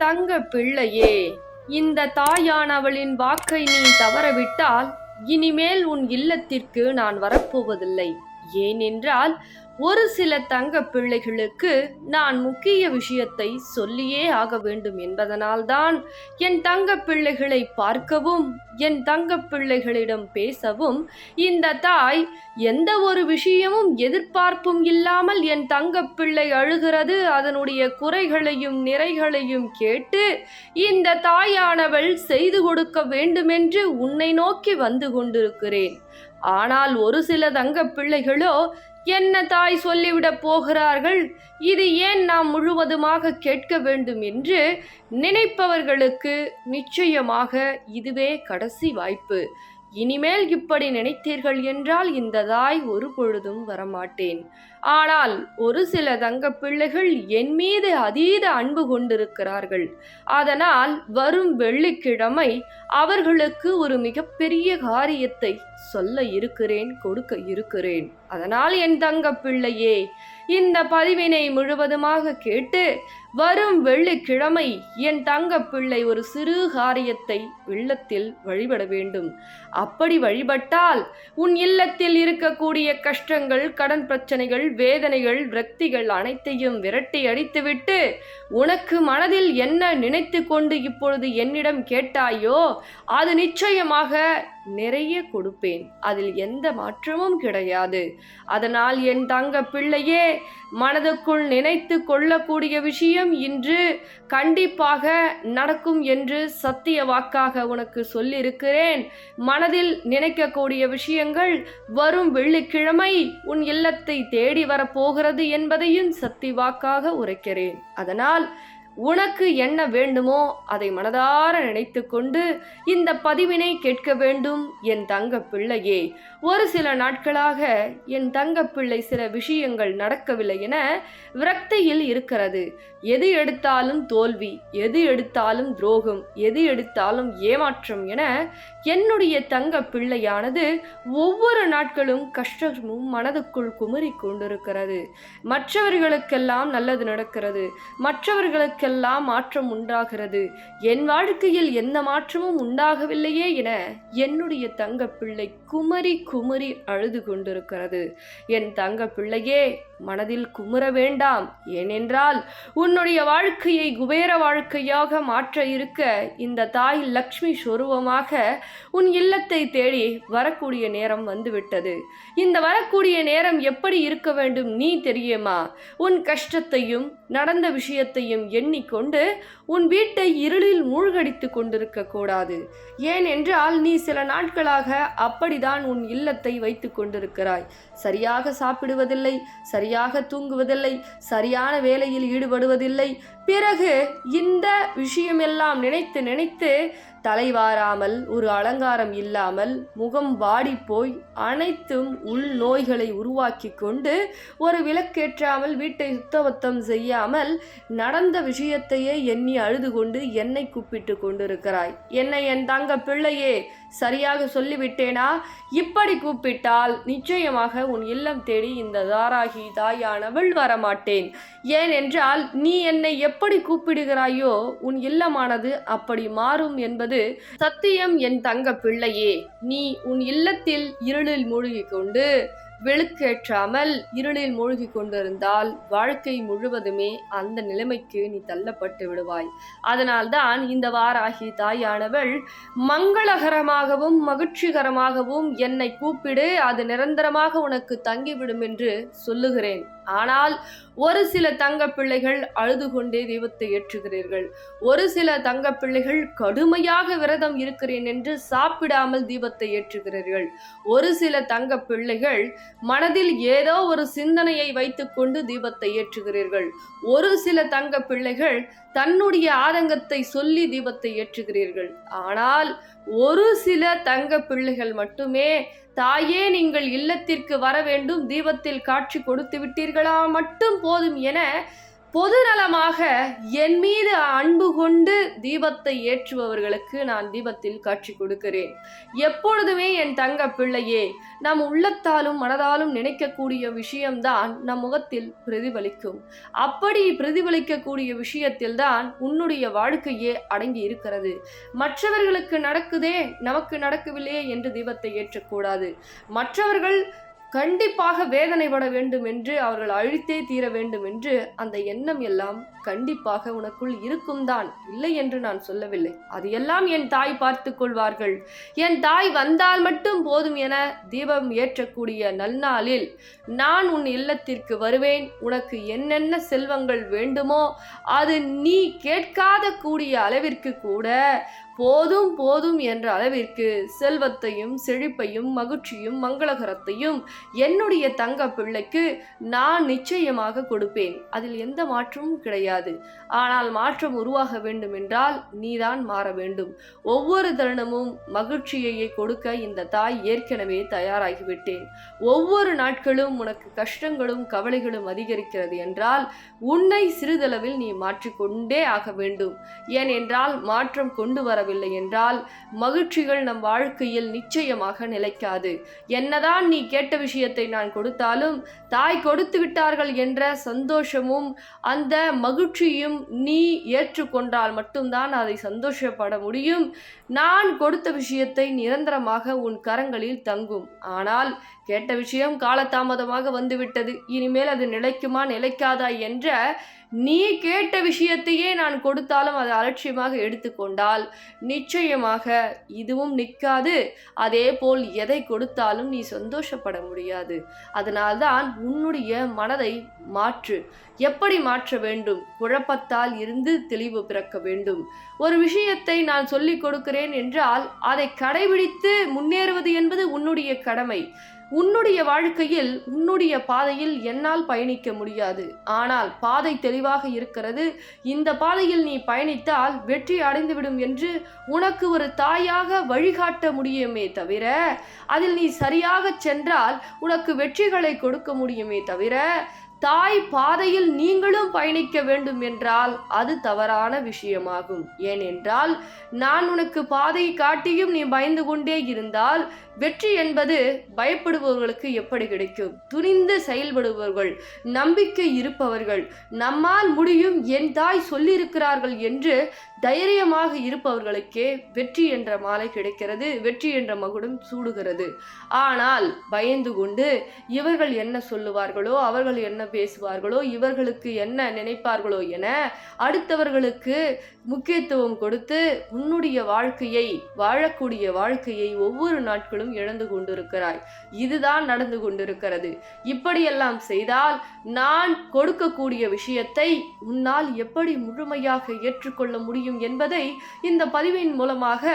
தங்க பிள்ளையே, இந்த தாயானவளின் வாக்கை நீ தவறவிட்டால் இனிமேல் உன் இல்லத்திற்கு நான் வரப்போவதில்லை. ஏனென்றால் ஒரு சில தங்க பிள்ளைகளுக்கு நான் முக்கிய விஷயத்தை சொல்லியே ஆக வேண்டும் என்பதனால்தான் என் தங்க பிள்ளைகளை பார்க்கவும் என் தங்க பிள்ளைகளிடம் பேசவும் இந்த தாய் எந்த ஒரு விஷயமும் எதிர்பார்ப்பும் இல்லாமல் என் தங்க பிள்ளை அழுகிறது, அதனுடைய குறைகளையும் நிறைகளையும் கேட்டு இந்த தாயானவள் செய்து கொடுக்க வேண்டுமென்று உன்னை நோக்கி வந்து கொண்டிருக்கிறேன். ஆனால் ஒரு சில தங்க பிள்ளைகளோ என்ன தாய் சொல்லிவிடப் போகிறார்கள், இது ஏன் நாம் முழுவதுமாக கேட்க வேண்டும் என்று நினைப்பவர்களுக்கு நிச்சயமாக இதுவே கடைசி வாய்ப்பு. இனிமேல் இப்படி நினைத்தீர்கள் என்றால் இந்த தாய் ஒரு பொழுதும் வரமாட்டேன். ஆனால் ஒரு சில தங்க பிள்ளைகள் என் மீது அதீத அன்பு கொண்டிருக்கிறார்கள். அதனால் வரும் வெள்ளிக்கிழமை அவர்களுக்கு ஒரு மிகப்பெரிய காரியத்தை சொல்ல இருக்கிறேன், கொடுக்க இருக்கிறேன். அதனால் என் தங்க பிள்ளையே, இந்த பதிவினை முழுவதுமாக கேட்டு வரும் வெள்ளிக்கிழமை என் தங்க பிள்ளை ஒரு சிறு காரியத்தை இல்லத்தில் வழிபட வேண்டும். அப்படி வழிபட்டால் உன் இல்லத்தில் இருக்கக்கூடிய கஷ்டங்கள், கடன் பிரச்சனைகள், வேதனைகள், விரக்திகள் அனைத்தையும் விரட்டி அடித்துவிட்டு உனக்கு மனதில் என்ன நினைத்து கொண்டு இப்பொழுது என்னிடம் கேட்டாயோ அது நிச்சயமாக நிறைய கொடுப்பேன். அதில் எந்த மாற்றமும் கிடையாது. அதனால் என் தங்க பிள்ளையே, மனதுக்குள் நினைத்து கொள்ளக்கூடிய விஷயம் இன்று கண்டிப்பாக நடக்கும் என்று சத்திய வாக்காக உனக்கு சொல்லியிருக்கிறேன். மனதில் நினைக்கக்கூடிய விஷயங்கள் வரும் வெள்ளிக்கிழமை உன் இல்லத்தை தேடி வரப்போகிறது என்பதையும் சத்திய வாக்காக உரைக்கிறேன். அதனால் உனக்கு என்ன வேண்டுமோ அதை மனதார நினைத்து கொண்டு இந்த பதிவினை கேட்க வேண்டும் என் தங்க பிள்ளையே. ஒரு சில நாட்களாக என் தங்க பிள்ளை சில விஷயங்கள் நடக்கவில்லை என விரக்தியில் இருக்கிறது. எது எடுத்தாலும் தோல்வி, எது எடுத்தாலும் துரோகம், எது எடுத்தாலும் ஏமாற்றம் என என்னுடைய தங்க பிள்ளையானது ஒவ்வொரு நாட்களும் கஷ்டமும் மனதுக்குள் குமரி கொண்டிருக்கிறது. மற்றவர்களுக்கெல்லாம் நல்லது நடக்கிறது, மற்றவர்களுக்கெல்லாம் மாற்றம் உண்டாகிறது, என் வாழ்க்கையில் எந்த மாற்றமும் உண்டாகவில்லையே என என்னுடைய தங்க பிள்ளை குமரி குமரி அழுது கொண்டிருக்கிறது. என் தங்க பிள்ளையே, மனதில் குமுற வேண்டாம். ஏனென்றால் உன்னுடைய வாழ்க்கையை குபேர வாழ்க்கையாக மாற்ற இருக்க இந்த தாய் லக்ஷ்மி சொரூபமாக உன் இல்லத்தை தேடி வரக்கூடிய நேரம் வந்துவிட்டது. இந்த வரக்கூடிய நேரம் எப்படி இருக்க வேண்டும் நீ தெரியுமா? உன் கஷ்டத்தையும் நடந்த விஷயத்தையும் எண்ணிக்கொண்டு உன் வீட்டை இருளில் மூழ்கடித்து கொண்டிருக்க கூடாது. ஏனென்றால் நீ சில நாட்களாக அப்படிதான் உன் இல்லத்தை வைத்து கொண்டிருக்கிறாய். சரியாக சாப்பிடுவதில்லை, சரியாக தூங்குவதில்லை, சரியான வேலையில் ஈடுபடுவதில்லை. பிறகு இந்த விஷயமெல்லாம் நினைத்து நினைத்து தலைவாராமல், ஒரு அலங்காரம் இல்லாமல், முகம் வாடி போய் அனைத்தும் உள் நோய்களை உருவாக்கி கொண்டு ஒரு விளக்கேற்றாமல், வீட்டை சுத்தபத்தம் செய்யாமல் நடந்த விஷயத்தையே எண்ணி அழுது கொண்டு என்னை கூப்பிட்டு கொண்டிருக்கிறாய். என்னை என் தங்க பிள்ளையே சரியாக சொல்லிவிட்டேனா? இப்படி கூப்பிட்டால் நிச்சயமாக உன் இல்லம் தேடி இந்த தாராகி தாயானவள் வரமாட்டேன். ஏனென்றால் நீ என்னை எப்படி கூப்பிடுகிறாயோ உன் இல்லமானது அப்படி மாறும் என்பது சத்தியம் என் தங்க பிள்ளையே. நீ உன் இல்லத்தில் இருளில் மூழ்கிக் கொண்டு வெளுக்கேற்றாமல் இருளில் மூழ்கி கொண்டிருந்தால் வாழ்க்கை முழுவதுமே அந்த நிலைமைக்கு நீ தள்ளப்பட்டு விடுவாய். அதனால்தான் இந்த வாராகி தாயானவள் மங்களகரமாகவும் மகிழ்ச்சிகரமாகவும் என்னை கூப்பிடு, அது நிரந்தரமாக உனக்கு தங்கிவிடும் என்று சொல்லுகிறேன். ஆனால் ஒரு சில தங்க பிள்ளைகள் அழுது கொண்டே தெய்வத்தை ஏற்றுகிறீர்கள். ஒரு சில தங்க பிள்ளைகள் கடுமையாக விரதம் இருக்கிறேன் என்று சாப்பிடாமல் தீபத்தை ஏற்றுகிறீர்கள். ஒரு சில தங்க பிள்ளைகள் மனதில் ஏதோ ஒரு சிந்தனையை வைத்துக்கொண்டு தீபத்தை ஏற்றுகிறீர்கள். ஒரு சில தங்க பிள்ளைகள் தன்னுடைய ஆதங்கத்தை சொல்லி தீபத்தை ஏற்றுகிறீர்கள். ஆனால் ஒரு சில தங்க பிள்ளைகள் மட்டுமே தாயே நீங்கள் இல்லத்திற்கு வர வேண்டும், தீபத்தில் காட்சி கொடுத்து விட்டீர்களா மட்டும் போதும் என பொதுநலமாக என் மீது அன்பு கொண்டு தீபத்தை ஏற்றுபவர்களுக்கு நான் தீபத்தில் காட்சி கொடுக்கிறேன். எப்பொழுதுமே என் தங்க பிள்ளையே, நம் உள்ளத்தாலும் மனதாலும் நினைக்கக்கூடிய விஷயம்தான் நம் முகத்தில் பிரதிபலிக்கும். அப்படி பிரதிபலிக்கக்கூடிய விஷயத்தில்தான் உன்னுடைய வாழ்க்கையே அடங்கி இருக்கிறது. மற்றவர்களுக்கு நடக்குதே, நமக்கு நடக்கவில்லையே என்று தீபத்தை ஏற்றக்கூடாது. மற்றவர்கள் கண்டிப்பாக வேதனைப்பட வேண்டும் என்று, அவர்கள் அழித்தே தீர வேண்டும் என்று அந்த எண்ணம் எல்லாம் கண்டிப்பாக உனக்குள் இருக்கும் தான், இல்லை என்று நான் சொல்லவில்லை. அது எல்லாம் என் தாய் பார்த்து கொள்வார்கள். என் தாய் வந்தால் மட்டும் போதும் என தீபம் ஏற்றக்கூடிய நல்நாளில் நான் உன் இல்லத்திற்கு வருவேன். உனக்கு என்னென்ன செல்வங்கள் வேண்டுமோ அது நீ கேட்காத கூடிய அளவிற்கு கூட போதும் போதும் என்ற அளவிற்கு செல்வத்தையும் செழிப்பையும் மகிழ்ச்சியும் மங்களகரத்தையும் என்னுடைய தங்க பிள்ளைக்கு நான் நிச்சயமாக கொடுப்பேன். அதில் எந்த மாற்றமும் கிடையாது. ஆனால் மாற்றம் உருவாக வேண்டும் என்றால் நீதான் மாற வேண்டும். ஒவ்வொரு தருணமும் மகிழ்ச்சியையே கொடுக்க இந்த தாய் ஏற்கனவே தயாராகிவிட்டேன். ஒவ்வொரு நாட்களும் உனக்கு கஷ்டங்களும் கவலைகளும் அதிகரிக்கிறது என்றால் உன்னை சிறிதளவில் நீ மாற்றிக்கொண்டே ஆக வேண்டும். ஏனென்றால் மாற்றம் கொண்டு வரவில்லை என்றால் மகிழ்ச்சிகள் நம் வாழ்க்கையில் நிச்சயமாக நிலைக்காது. என்னதான் நீ கேட்ட விஷயத்தை நான் கொடுத்தாலும் தாய் கொடுத்து விட்டார்கள் என்ற சந்தோஷமும் அந்த மகிழ்ச்சியும் நீ ஏற்றுக்கொண்டால் மட்டும்தான் அதை சந்தோஷப்பட முடியும். நான் கொடுத்த விஷயத்தை நிரந்தரமாக உன் கரங்களில் தங்கும். ஆனால் கேட்ட விஷயம் காலதாமதமாக வந்துவிட்டது, இனிமேல் அது நிலைக்குமா நிலைக்காதா என்ற நீ கேட்ட விஷயத்தையே நான் கொடுத்தாலும் அதை அலட்சியமாக எடுத்துக்கொண்டால் நிச்சயமாக இதுவும் நிற்காது. அதே போல் எதை கொடுத்தாலும் நீ சந்தோஷப்பட முடியாது. அதனால்தான் உன்னுடைய மனதை மாற்று. எப்படி மாற்ற வேண்டும்? குழப்பத்தால் இருந்து தெளிவு பிறக்க வேண்டும். ஒரு விஷயத்தை நான் சொல்லிக் கொடுக்கிறேன் என்றால் அதை கடைபிடித்து முன்னேறுவது என்பது உன்னுடைய கடமை. உன்னுடைய வாழ்க்கையில் உன்னுடைய பாதையில் என்னால் பயணிக்க முடியாது. ஆனால் பாதை தெளிவாக இருக்கிறது. இந்த பாதையில் நீ பயணித்தால் வெற்றி அடைந்துவிடும் என்று உனக்கு ஒரு தாயாக வழிகாட்ட முடியுமே தவிர, அதில் நீ சரியாக சென்றால் உனக்கு வெற்றிகளை கொடுக்க முடியுமே தவிர, தாய் பாதையில் நீங்களும் பயணிக்க வேண்டும் என்றால் அது தவறான விஷயமாகும். ஏனென்றால் நான் உனக்கு பாதை காட்டியும் நீ பயந்து கொண்டே இருந்தால் வெற்றி என்பது பயப்படுபவர்களுக்கு எப்படி கிடைக்கும்? துணிந்து செயல்படுபவர்கள், நம்பிக்கை இருப்பவர்கள், நம்மால் முடியும், என் தாய் சொல்லியிருக்கிறார்கள் என்று தைரியமாக இருப்பவர்களுக்கே வெற்றி என்ற மாலை கிடைக்கிறது, வெற்றி என்ற மகுடம் சூடுகிறது. ஆனால் பயந்து கொண்டு இவர்கள் என்ன சொல்லுவார்களோ, அவர்கள் என்ன பேசுவார்களோ, இவர்களுக்கு என்ன நினைப்பார்களோ என அடுத்தவர்களுக்கு முக்கியத்துவம் கொடுத்து உன்னுடைய வாழ்க்கையை, வாழக்கூடிய வாழ்க்கையை ஒவ்வொரு நாட்களும் இழந்து கொண்டிருக்கிறாய். இதுதான் நடந்து கொண்டிருக்கிறது. இப்படியெல்லாம் செய்தால் நான் கொடுக்கக்கூடிய விஷயத்தை உன்னால் எப்படி முழுமையாக ஏற்றுக்கொள்ள முடியும் என்பதை இந்த பதிவின் மூலமாக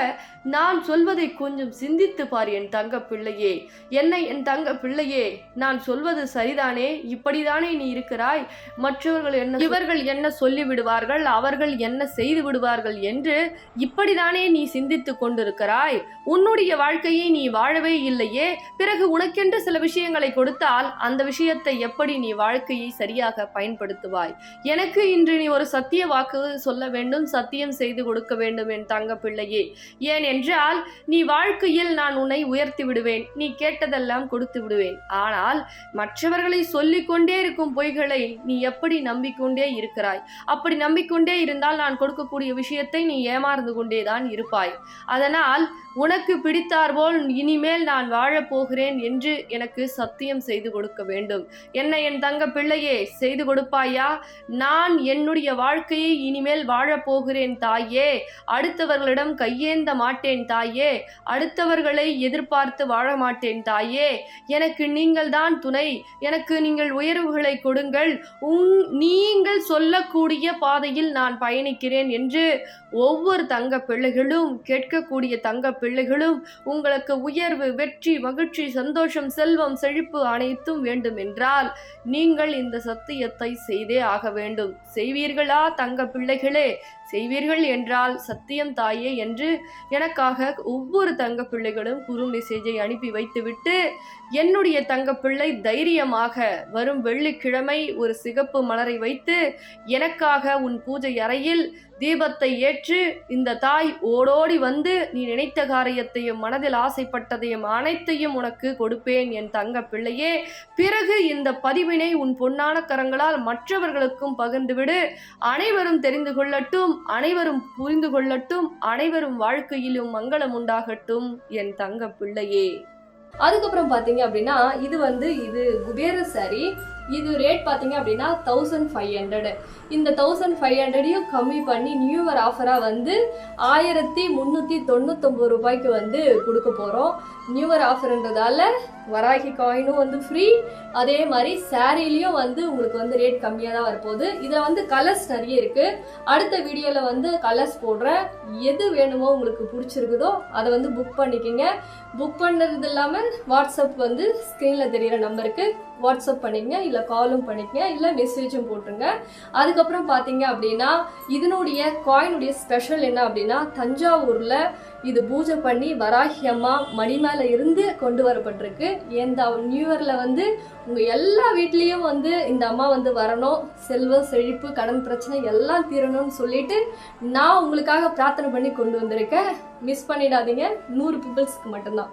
நான் சொல்வதை கொஞ்சம் சிந்தித்து பார் என் தங்க பிள்ளையே. என் தங்க பிள்ளையே, நான் சொல்வது சரிதானே? இப்படிதானே நீ இருக்கிறாய்? மற்றவர்கள் என்ன, இவர்கள் என்ன சொல்லி விடுவார்கள், அவர்கள் என்ன செய்து விடுவார்கள் என்று இப்படிதானே நீ சிந்தித்து கொண்டிருக்கிறாய்? உன்னுடைய வாழ்க்கையை நீ வாழவே இல்லையே. பிறகு உனக்கென்று சில விஷயங்களை கொடுத்தால் அந்த விஷயத்தை எப்படி நீ வாழ்க்கையை சரியாக பயன்படுத்துவாய்? எனக்கு இன்று நீ ஒரு சத்திய வாக்கு சொல்ல வேண்டும், சத்தியம் செய்து கொடுக்க வேண்டும் என் தங்க பிள்ளையே. ஏனென்றால் நீ வாழ்க்கையில் நான் உன்னை உயர்த்தி விடுவேன், நீ கேட்டதெல்லாம் கொடுத்து விடுவேன். ஆனால் மற்றவர்களை சொல்லிக்கொண்டே இருக்கும் பொய்களை நீ எப்படி நம்பிக்கொண்டே இருக்கிறாய்? அப்படி நம்பிக்கொண்டே இருந்தால் நான் கொடுக்கக்கூடிய விஷயத்தை நீ ஏமாந்து கொண்டேதான் இருப்பாய். அதனால் உனக்கு பிடித்தாற்போல் இனிமேல் நான் வாழப்போகிறேன் என்று எனக்கு சத்தியம் செய்து கொடுக்க வேண்டும். என் தங்க பிள்ளையே, செய்து கொடுப்பாயா? நான் என்னுடைய வாழ்க்கையை இனிமேல் வாழப்போகிறேன் தாயே. அடுத்தவர்களிடம் கையேந்த மாட்டேன் தாயே. அடுத்தவர்களை எதிர்பார்த்து வாழ மாட்டேன் தாயே. எனக்கு நீங்கள் தான் துணை. எனக்கு நீங்கள் உயர்வுகளை கொடுங்கள். நீங்கள் சொல்லக்கூடிய பாதையில் நான் பயணிக்கிறேன் என்று ஒவ்வொரு தங்க பிள்ளைகளும், கேட்கக்கூடிய தங்க பிள்ளைகளும் உங்களுக்கு உயர்வு, வெற்றி, மகிழ்ச்சி, சந்தோஷம், செல்வம், செழிப்பு அனைத்தும் வேண்டும் என்றால் நீங்கள் இந்த சத்தியத்தை செய்தே ஆக வேண்டும். செய்வீர்களா தங்க பிள்ளைகளே? செய்வீர்கள் என்றால் சத்தியம் தாயே என்று எனக்காக ஒவ்வொரு தங்க பிள்ளைகளும் குறு மெசேஜை அனுப்பி வைத்துவிட்டு, என்னுடைய தங்கப்பிள்ளை தைரியமாக வரும் வெள்ளிக்கிழமை ஒரு சிகப்பு மலரை வைத்து எனக்காக உன் பூஜை அறையில் தீபத்தை ஏற்று இந்த தாய் ஓடோடி வந்து நீ நினைத்த காரியத்தையும் மனதில் ஆசைப்பட்டதையும் அனைத்தையும் உனக்கு கொடுப்பேன் என் தங்க பிள்ளையே. பிறகு இந்த பதிவினை உன் பொன்னான கரங்களால் மற்றவர்களுக்கும் பகிர்ந்துவிடு. அனைவரும் தெரிந்து கொள்ளட்டும், அனைவரும் புரிந்து கொள்ளட்டும், அனைவரும் வாழ்க்கையிலும் மங்களம் உண்டாகட்டும் என் தங்க பிள்ளையே. அதுக்கப்புறம் பார்த்தீங்க அப்படின்னா இது குபேர சாரி. இது ரேட் பார்த்தீங்க அப்படின்னா 1500. இந்த 1500ஐயும் கம்மி பண்ணி நியூ இயர் ஆஃபராக 1399 ரூபாய்க்கு கொடுக்க போகிறோம். நியூ இயர் ஆஃபர்ன்றதால வராகி காயினும் ஃப்ரீ. அதே மாதிரி சாரீலையும் உங்களுக்கு ரேட் கம்மியாக தான் வரப்போகுது. இதில் கலர்ஸ் நிறைய இருக்குது. அடுத்த வீடியோவில் கலர்ஸ் போடுறேன். எது வேணுமோ உங்களுக்கு பிடிச்சிருக்குதோ அதை புக் பண்ணிக்கோங்க. புக் பண்ணுறது இல்லாமல் வாட்ஸ்அப் ஸ்க்ரீனில் தெரிகிற நம்பருக்கு வாட்ஸ்அப் பண்ணிக்கங்க, இல்லை காலும் பண்ணிக்கங்க, இல்லை மெசேஜும் போட்டுருங்க. அதுக்கப்புறம் பார்த்தீங்க அப்படின்னா இதனுடைய காயினுடைய ஸ்பெஷல் என்ன அப்படின்னா, தஞ்சாவூரில் இது பூஜை பண்ணி வராகி அம்மா மணி மேலே இருந்து கொண்டு வரப்பட்டிருக்கு. இந்த நியூ இயரில் உங்கள் எல்லா வீட்லேயும் இந்த அம்மா வரணும், செல்வம் செழிப்பு கடன் பிரச்சனை எல்லாம் தீரணும்னு சொல்லிட்டு நான் உங்களுக்காக பிரார்த்தனை பண்ணி கொண்டு வந்திருக்கேன். மிஸ் பண்ணிடாதீங்க. 100 பீப்புள்ஸ்க்கு மட்டும்தான்.